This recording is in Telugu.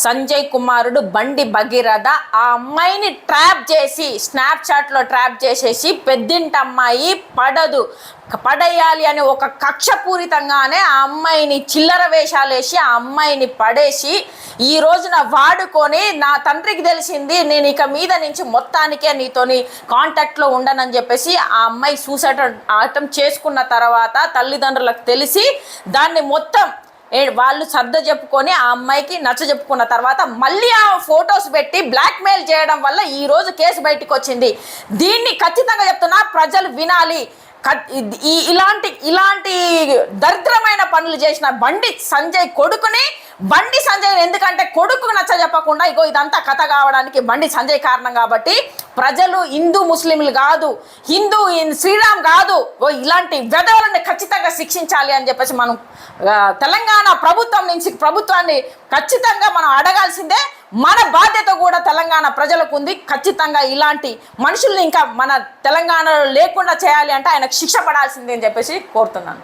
సంజయ్ కుమారుడు బండి భగీరథ ఆ అమ్మాయిని ట్రాప్ చేసి స్నాప్చాట్లో ట్రాప్ చేసేసి పెద్దింటి అమ్మాయి పడేయాలి అని ఒక కక్షపూరితంగానే ఆ అమ్మాయిని చిల్లర వేషాలు వేసి ఆ అమ్మాయిని పడేసి ఈ రోజున వాడుకొని నా తండ్రికి తెలిసింది నేను ఇక మీద నుంచి మొత్తానికే నీతోని కాంటాక్ట్లో ఉండనని చెప్పేసి ఆ అమ్మాయి సూసైడ్ అటెంప్ట్ చేసుకున్న తర్వాత తల్లిదండ్రులకు తెలిసి దాన్ని మొత్తం వాళ్ళు సర్ద చెప్పుకొని ఆ అమ్మాయికి నచ్చ చెప్పుకున్న తర్వాత మళ్ళీ ఆ ఫొటోస్ పెట్టి బ్లాక్మెయిల్ చేయడం వల్ల ఈరోజు కేసు బయటకు వచ్చింది. దీన్ని ఖచ్చితంగా చెప్తున్నా, ప్రజలు వినాలి. ఇలాంటి దరిద్రమైన పనులు చేసిన బండి సంజయ్ కొడుకుని బండి సంజయ్ ఎందుకంటే కొడుకు నచ్చ చెప్పకుండా ఇగో ఇదంతా కథ కావడానికి బండి సంజయ్ కారణం. కాబట్టి ప్రజలు హిందూ ముస్లింలు కాదు, హిందూ శ్రీరామ్ కాదు, ఇలాంటి వెధవలని ఖచ్చితంగా శిక్షించాలి అని చెప్పేసి మనం తెలంగాణ ప్రభుత్వాన్ని ఖచ్చితంగా మనం అడగాల్సిందే. మన బాధ్యత కూడా తెలంగాణ ప్రజలకు ఉంది. ఖచ్చితంగా ఇలాంటి మనుషుల్ని ఇంకా మన తెలంగాణలో లేకుండా చేయాలి అంటే ఆయనకు శిక్ష పడాల్సిందే అని చెప్పేసి కోరుతున్నాను.